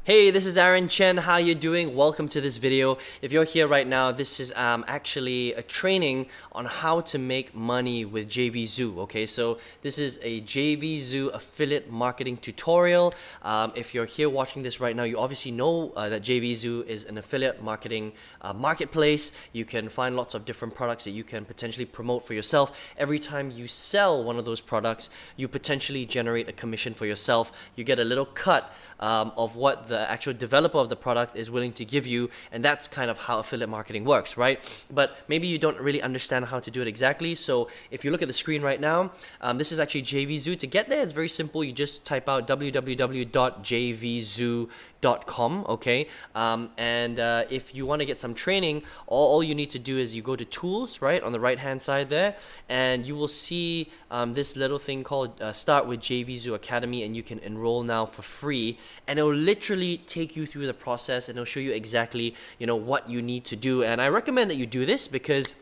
Hey, this is Aaron Chen. How you doing? Welcome to this video. If you're here right now, this is actually a training on how to make money with JVZoo. Okay, so this is a JVZoo affiliate marketing tutorial. If you're here watching this right now, you obviously know that JVZoo is an affiliate marketing marketplace. You can find lots of different products that you can potentially promote for yourself. Every time you sell one of those products, you potentially generate a commission for yourself. You get a little cut of what the actual developer of the product is willing to give you, and that's kind of how affiliate marketing works, right? But maybe you don't really understand how to do it exactly. So if you look at the screen right now, this is actually JVZoo. To get there, it's very simple. You just type out www.jvzoo.com, okay? If you want to get some training, all you need to do is you go to tools, right, on the right hand side there, and you will see this little thing called Start with JVZoo Academy, and you can enroll now for free, and it will literally take you through the process, and it'll show you exactly what you need to do. And I recommend that you do this because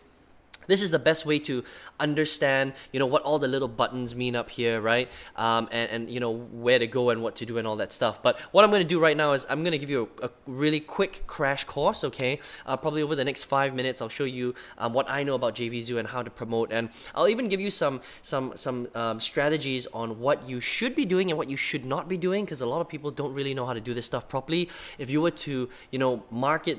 this is the best way to understand, what all the little buttons mean up here, right? And where to go and what to do and all that stuff. But what I'm going to do right now is I'm going to give you a really quick crash course, okay? Probably over the next 5 minutes, I'll show you what I know about JVZoo and how to promote. And I'll even give you some strategies on what you should be doing and what you should not be doing, because a lot of people don't really know how to do this stuff properly. If you were to, market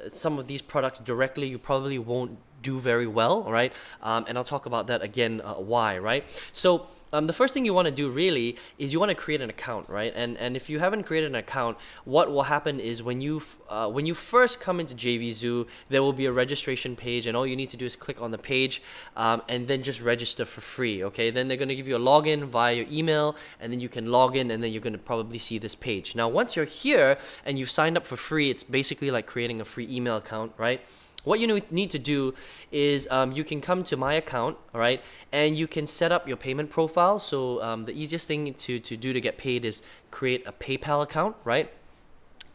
some of these products directly, you probably won't do very well, right? And I'll talk about that again, why, right? So the first thing you want to do really is you want to create an account, right? And if you haven't created an account, what will happen is when you first come into JVZoo, there will be a registration page, and all you need to do is click on the page and then just register for free, okay? Then they're going to give you a login via your email, and then you can log in, and then you're going to probably see this page. Now, once you're here and you've signed up for free, it's basically like creating a free email account, right? What you need to do is you can come to my account, all right, and you can set up your payment profile. So the easiest thing to do to get paid is create a PayPal account, right?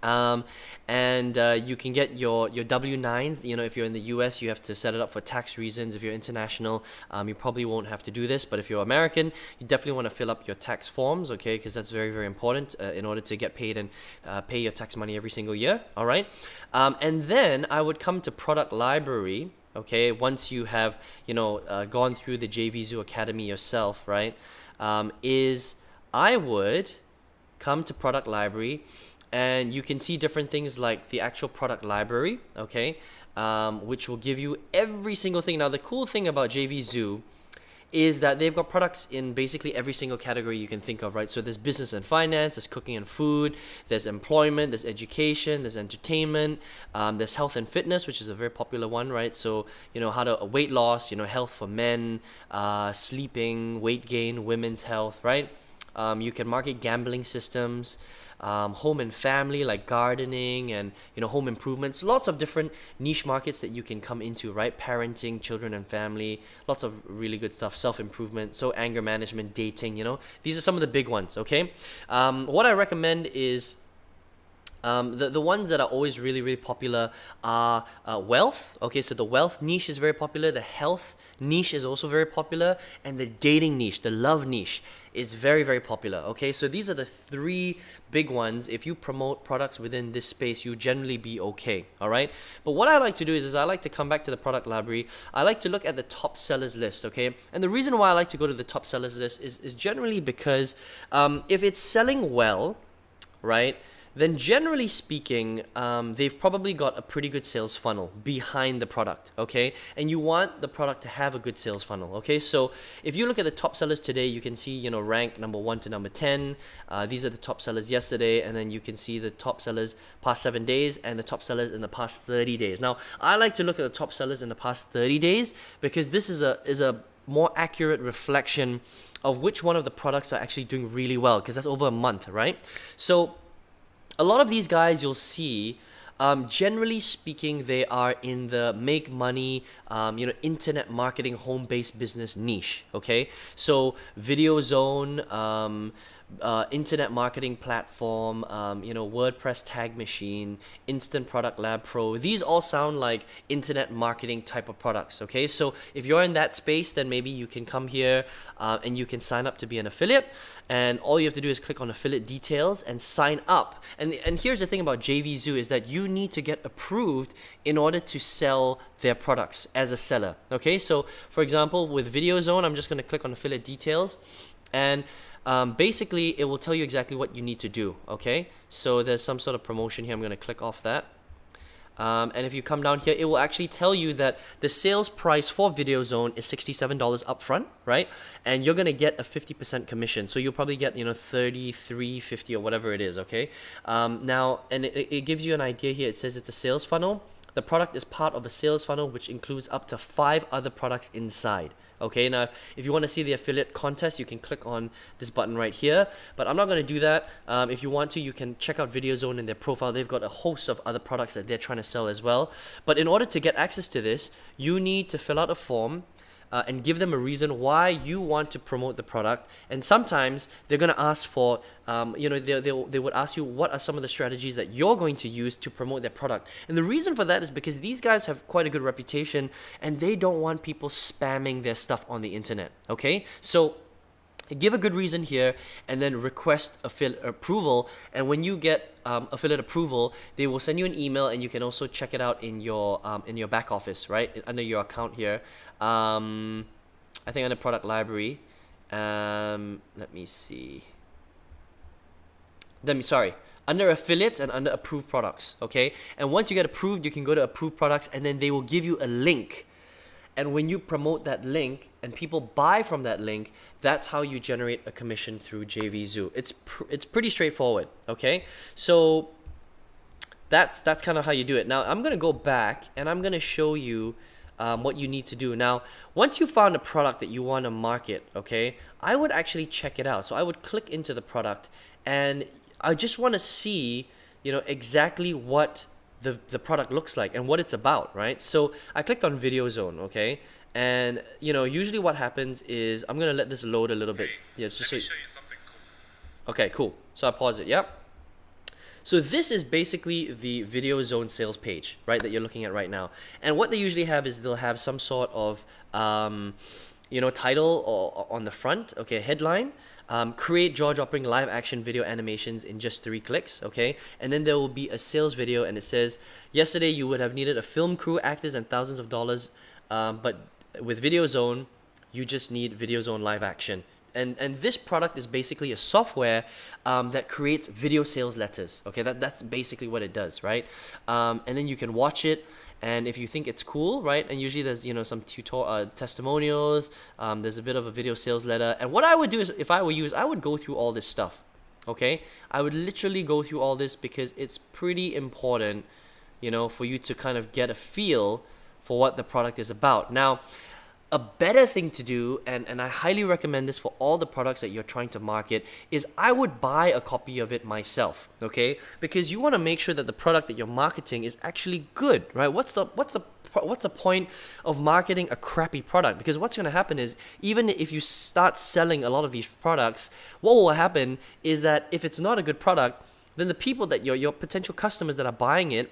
You can get your W-9s. If you're in the US, you have to set it up for tax reasons. If you're international, you probably won't have to do this, but if you're American, you definitely want to fill up your tax forms, okay, because that's very, very important in order to get paid and pay your tax money every single year, all right? And then I would come to product library, okay, once you have gone through the JVZoo Academy yourself, right? I would come to product library, and you can see different things like the actual product library, okay, which will give you every single thing. Now, the cool thing about JVZoo is that they've got products in basically every single category you can think of, right? So there's business and finance, there's cooking and food, there's employment, there's education, there's entertainment, there's health and fitness, which is a very popular one, right? So, how to weight loss, health for men, sleeping, weight gain, women's health, right? You can market gambling systems, home and family, like gardening and home improvements. Lots of different niche markets that you can come into, right? Parenting, children and family, lots of really good stuff. Self-improvement, so anger management, dating, these are some of the big ones, okay? What I recommend is the ones that are always really, really popular are wealth. Okay, so the wealth niche is very popular. The health niche is also very popular. And the dating niche, the love niche, is very, very popular. Okay, so these are the three big ones. If you promote products within this space, you generally be okay, all right? But what I like to do is I like to come back to the product library. I like to look at the top sellers list, okay? And the reason why I like to go to the top sellers list is generally because if it's selling well, right, then generally speaking, they've probably got a pretty good sales funnel behind the product, okay? And you want the product to have a good sales funnel, okay? So if you look at the top sellers today, you can see, rank number 1 to number 10. These are the top sellers yesterday, and then you can see the top sellers past 7 days and the top sellers in the past 30 days. Now, I like to look at the top sellers in the past 30 days because this is a more accurate reflection of which one of the products are actually doing really well, because that's over a month, right? So a lot of these guys you'll see, generally speaking, they are in the make money, internet marketing, home-based business niche, okay? So Video Zone, internet marketing platform, WordPress tag machine, Instant Product Lab Pro. These all sound like internet marketing type of products. Okay, so if you're in that space, then maybe you can come here and you can sign up to be an affiliate. And all you have to do is click on affiliate details and sign up. And here's the thing about JVZoo is that you need to get approved in order to sell their products as a seller. Okay, so for example, with VideoZone, I'm just going to click on affiliate details, and basically it will tell you exactly what you need to do. Okay, so there's some sort of promotion here. I'm going to click off that. And if you come down here, it will actually tell you that the sales price for VideoZone is $67 upfront, right? And you're gonna get a 50% commission, so you'll probably get $33.50 or whatever it is. Okay. Now, and it gives you an idea here. It says it's a sales funnel. The product is part of a sales funnel which includes up to 5 other products inside. Okay, now if you want to see the affiliate contest, you can click on this button right here, but I'm not going to do that. If you want to, you can check out VideoZone in their profile. They've got a host of other products that they're trying to sell as well. But in order to get access to this, you need to fill out a form and give them a reason why you want to promote the product. And sometimes they're going to ask for, they would ask you what are some of the strategies that you're going to use to promote their product. And the reason for that is because these guys have quite a good reputation and they don't want people spamming their stuff on the internet. Okay, so give a good reason here and then request affiliate approval, and when you get affiliate approval, they will send you an email, and you can also check it out in your back office, right, under your account here. I think under product library, let me see, under affiliates and under approved products. Okay, and once you get approved, you can go to approved products, and then they will give you a link. And when you promote that link and people buy from that link, that's how you generate a commission through JVZoo. It's pretty straightforward. Okay, so that's kind of how you do it. Now I'm gonna go back and I'm gonna show you what you need to do. Now, once you found a product that you want to market, okay, I would actually check it out. So I would click into the product, and I just want to see, exactly what the product looks like and what it's about, right? So I clicked on VideoZone, okay, and usually what happens is I'm gonna let this load a little bit. Yes, just let me show you something cool. Okay, cool. So I pause it. Yep. So this is basically the VideoZone sales page, right, that you're looking at right now. And what they usually have is they'll have some sort of title or on the front, okay, headline. Create jaw-dropping live action video animations in just 3 clicks, okay? And then there will be a sales video, and it says, yesterday you would have needed a film crew, actors, and thousands of dollars, but with VideoZone, you just need VideoZone live action. And this product is basically a software that creates video sales letters, okay? That's basically what it does, right? And then you can watch it. And if you think it's cool, right, and usually there's some testimonials, there's a bit of a video sales letter. And what I would do is, if I were you, is I would go through all this stuff. Okay, I would literally go through all this because it's pretty important, for you to kind of get a feel for what the product is about. Now, a better thing to do, and I highly recommend this for all the products that you're trying to market, is I would buy a copy of it myself, okay? Because you want to make sure that the product that you're marketing is actually good, right? What's the point of marketing a crappy product? Because what's going to happen is, even if you start selling a lot of these products, what will happen is that if it's not a good product, then the people that your potential customers that are buying it,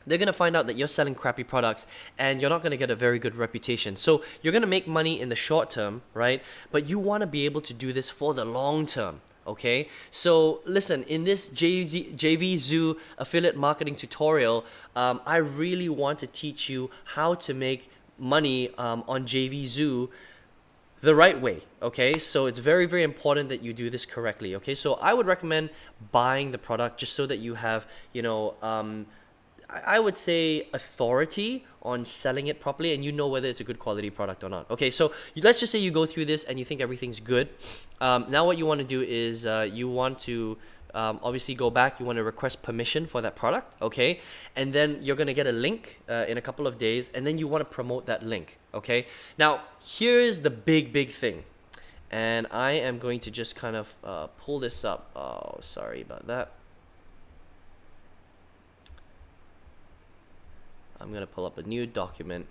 they're going to find out that you're selling crappy products, and you're not going to get a very good reputation. So you're going to make money in the short term, right? But you want to be able to do this for the long term, okay? So listen, in this JVZoo affiliate marketing tutorial, I really want to teach you how to make money on JVZoo the right way, okay? So it's very, very important that you do this correctly, okay? So I would recommend buying the product just so that you have, I would say, authority on selling it properly, and whether it's a good quality product or not. Okay, so let's just say you go through this and you think everything's good. Now what you want to do is you want to obviously go back. You want to request permission for that product, okay? And then you're going to get a link in a couple of days, and then you want to promote that link, okay? Now, here's the big thing. And I am going to just kind of pull this up. Oh, sorry about that. I'm going to pull up a new document,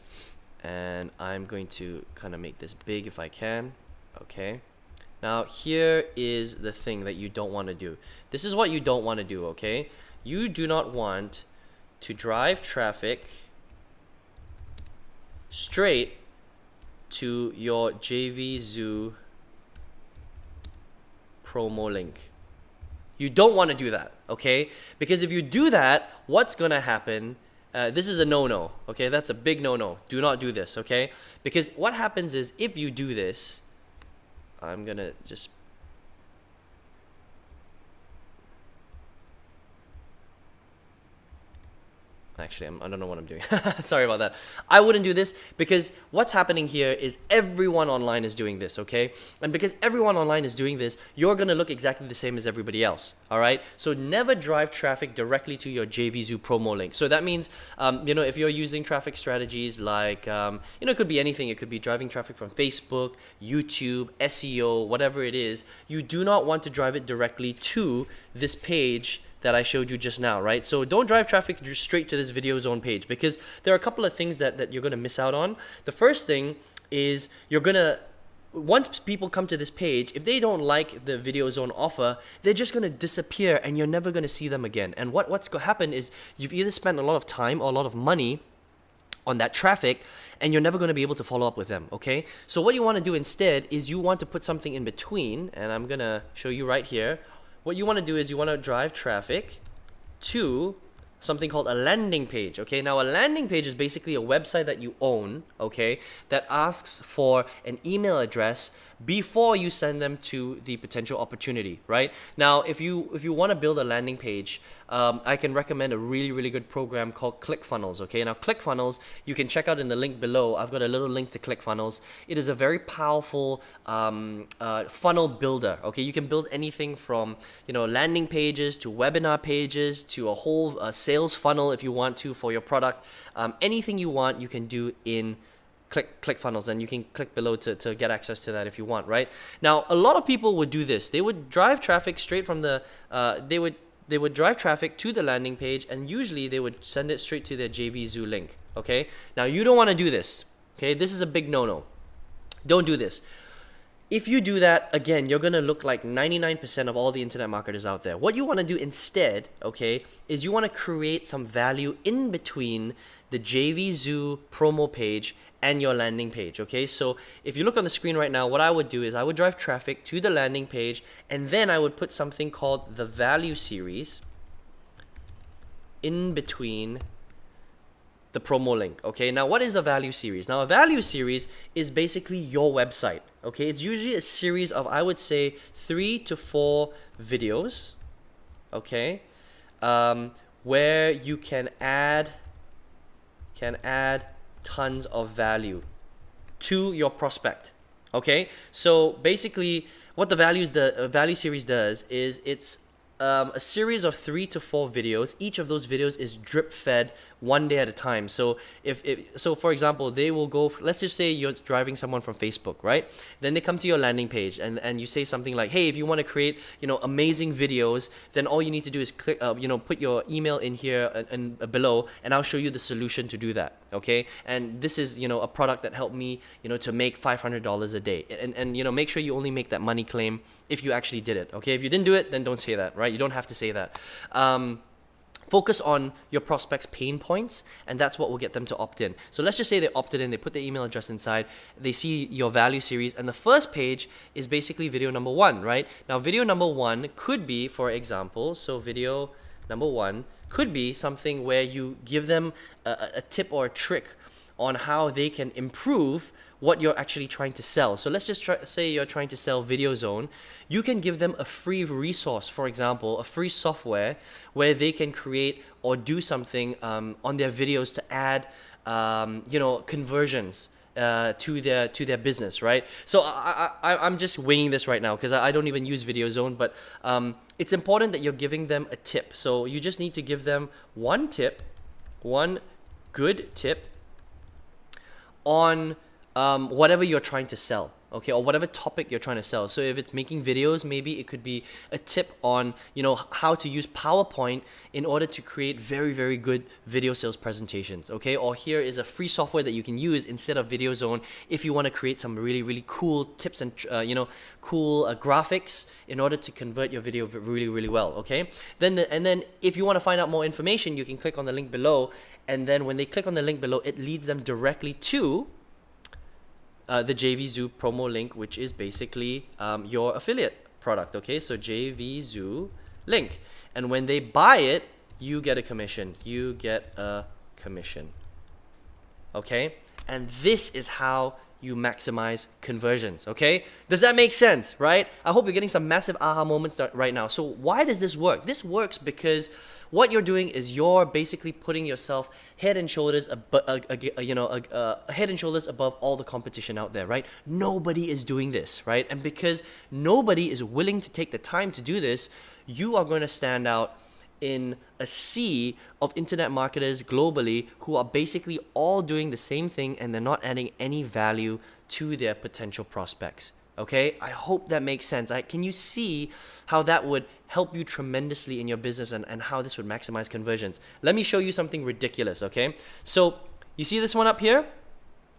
and I'm going to kind of make this big if I can. Okay. Now here is the thing that you don't want to do. This is what you don't want to do, okay? You do not want to drive traffic straight to your JVZoo promo link. You don't want to do that, okay? Because if you do that, what's gonna happen? This is a no-no, okay? That's a big no-no. Do not do this, okay? Because what happens is if you do this, I'm gonna just actually, I don't know what I'm doing. Sorry about that. I wouldn't do this because what's happening here is everyone online is doing this, okay? And because everyone online is doing this, you're going to look exactly the same as everybody else, all right? So never drive traffic directly to your JVZoo promo link. So that means, you know, if you're using traffic strategies like, you know, it could be anything. It could be driving traffic from Facebook, YouTube, SEO, whatever it is. You do not want to drive it directly to this page that I showed you just now, right? So don't drive traffic straight to this video zone page because there are a couple of things that you're gonna miss out on. The first thing is once people come to this page, if they don't like the video zone offer, they're just gonna disappear and you're never gonna see them again. And what's gonna happen is you've either spent a lot of time or a lot of money on that traffic and you're never going to be able to follow up with them, okay? So what you want to do instead is you want to put something in between, and I'm gonna show you right here. What you want to do is you want to drive traffic to something called a landing page, okay? Now a landing page is basically a website that you own, okay, that asks for an email address before you send them to the potential opportunity, right? Now if you want to build a landing page, I can recommend a really good program called ClickFunnels, okay? Now ClickFunnels, you can check out in the link below. I've got a little link to ClickFunnels. It is a very powerful funnel builder, okay? You can build anything from, you know, landing pages to webinar pages to a whole sales funnel if you want to for your product. Anything you want, you can do in ClickFunnels, and you can click below to get access to that if you want, right? Now, a lot of people would do this. They would drive traffic straight from the, they would drive traffic to the landing page, and usually they would send it straight to their JVZoo link, okay? Now, you don't want to do this, okay? This is a big no-no. Don't do this. If you do that, again, you're going to look like 99% of all the internet marketers out there. What you want to do instead, okay, is you want to create some value in between the JVZoo promo page and your landing page, okay? So if you look on the screen right now, what I would do is I would drive traffic to the landing page, and then I would put something called the value series in between the promo link, okay? Now, what is a value series? Now, a value series is basically your website, okay? It's usually a series of, I would say, 3 to 4 videos, okay? Where you can add tons of value to your prospect, okay? So basically, what the value series does is it's a series of 3 to 4 videos. Each of those videos is drip fed one day at a time. So so for example, they will go, let's just say you're driving someone from Facebook, right? Then they come to your landing page and you say something like, hey, if you want to create, you know, amazing videos, then all you need to do is click, you know, put your email in here and below, and I'll show you the solution to do that, okay? And this is, you know, a product that helped me, you know, to make $500 a day. And you know, make sure you only make that money claim if you actually did it, okay? If you didn't do it, then don't say that, right? You don't have to say that. Focus on your prospects' pain points, and that's what will get them to opt in. So let's just say they opted in, they put their email address inside, they see your value series, and the first page is basically video number 1, right? Now, video number 1 could be, for example, so video number 1 could be something where you give them a tip or a trick on how they can improve what you're actually trying to sell. So let's just say you're trying to sell Video Zone. You can give them a free resource, for example, a free software where they can create or do something on their videos to add, you know, conversions to their business, right? So I'm just winging this right now because I don't even use Video Zone, but it's important that you're giving them a tip. So you just need to give them one good tip on whatever you're trying to sell, okay, or whatever topic you're trying to sell. So if it's making videos, maybe it could be a tip on, you know, how to use PowerPoint in order to create very, very good video sales presentations, okay? Or here is a free software that you can use instead of VideoZone if you want to create some really, really cool tips and, you know, cool graphics in order to convert your video really, really well, okay? And then if you want to find out more information, you can click on the link below, and then when they click on the link below, it leads them directly to the JVZoo promo link, which is basically your affiliate product, okay? So JVZoo link, and when they buy it, you get a commission. You get a commission, okay? And this is how you maximize conversions, okay? Does that make sense, right? I hope you're getting some massive aha moments right now. So why does this work? This works because what you're doing is you're basically putting yourself head and shoulders head and shoulders above all the competition out there, right? Nobody is doing this, right? And because nobody is willing to take the time to do this, you are going to stand out in a sea of internet marketers globally who are basically all doing the same thing, and they're not adding any value to their potential prospects. Okay, I hope that makes sense. Can you see how that would help you tremendously in your business, and how this would maximize conversions? Let me show you something ridiculous, okay? So you see this one up here?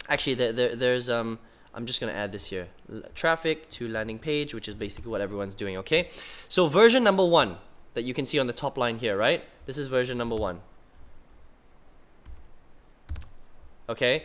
Actually, there's I'm just gonna add this here. Traffic to landing page, which is basically what everyone's doing, okay? So version number 1 that you can see on the top line here, right? This is version number 1. Okay?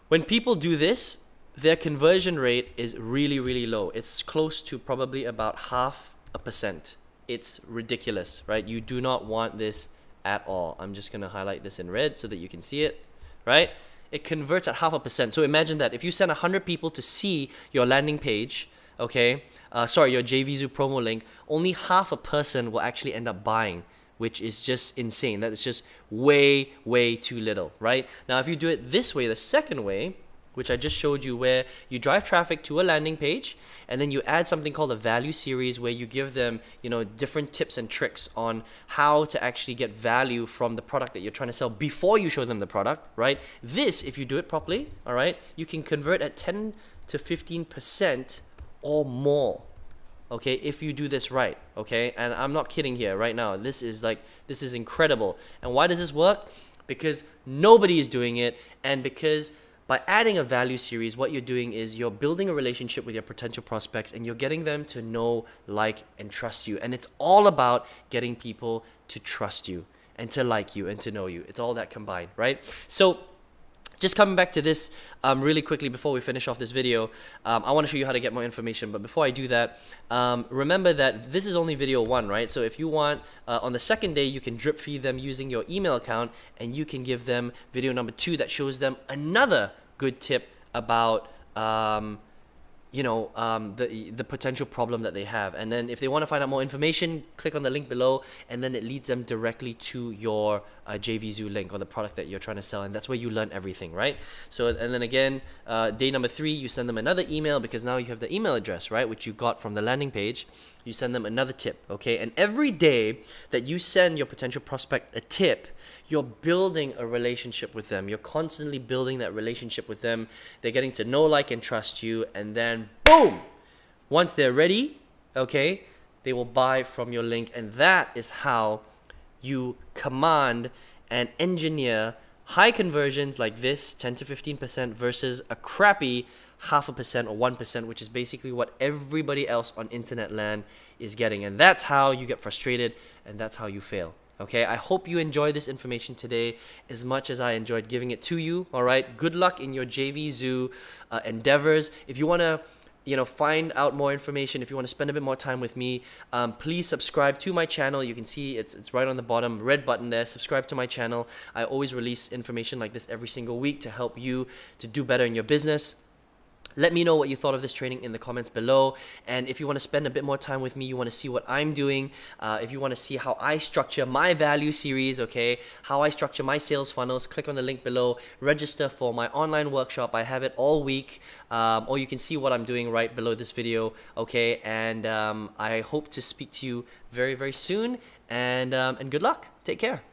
When people do this, their conversion rate is really, really low. It's close to probably about 0.5%. It's ridiculous, right? You do not want this at all. I'm just gonna highlight this in red so that you can see it, right? It converts at 0.5%. So imagine that if you send 100 people to see your landing page, okay, your JVZoo promo link, only half a person will actually end up buying, which is just insane. That is just way, way too little, right? Now, if you do it this way, the second way, which I just showed you, where you drive traffic to a landing page, and then you add something called a value series, where you give them, you know, different tips and tricks on how to actually get value from the product that you're trying to sell before you show them the product, right? This, if you do it properly, all right, you can convert at 10 to 15% or more, okay, if you do this right, okay? And I'm not kidding here right now. This is incredible. And why does this work? Because nobody is doing it, and because by adding a value series, what you're doing is you're building a relationship with your potential prospects, and you're getting them to know, like, and trust you. And it's all about getting people to trust you and to like you and to know you. It's all that combined, right? So just coming back to this really quickly before we finish off this video, I want to show you how to get more information. But before I do that, remember that this is only video 1, right? So if you want, on the second day, you can drip feed them using your email account, and you can give them video number 2 that shows them another good tip about the potential problem that they have. And then if they want to find out more information, click on the link below, and then it leads them directly to your JVZoo link, or the product that you're trying to sell, and that's where you learn everything, right? So, and then again, day number 3, you send them another email, because now you have the email address, right, which you got from the landing page. You send them another tip, okay? And every day that you send your potential prospect a tip, you're building a relationship with them. You're constantly building that relationship with them. They're getting to know, like, and trust you. And then, boom! Once they're ready, okay, they will buy from your link. And that is how you command and engineer high conversions like this, 10 to 15%, versus a crappy 0.5% or 1%, which is basically what everybody else on internet land is getting. And that's how you get frustrated, and that's how you fail. Okay, I hope you enjoyed this information today as much as I enjoyed giving it to you. All right, good luck in your JVZoo endeavors. If you want to, find out more information, if you want to spend a bit more time with me, please subscribe to my channel. You can see it's right on the bottom, red button there. Subscribe to my channel. I always release information like this every single week to help you to do better in your business. Let me know what you thought of this training in the comments below. And if you want to spend a bit more time with me, you want to see what I'm doing, if you want to see how I structure my value series, okay, how I structure my sales funnels, click on the link below, register for my online workshop. I have it all week, or you can see what I'm doing right below this video, okay, and I hope to speak to you very, very soon, and good luck. Take care.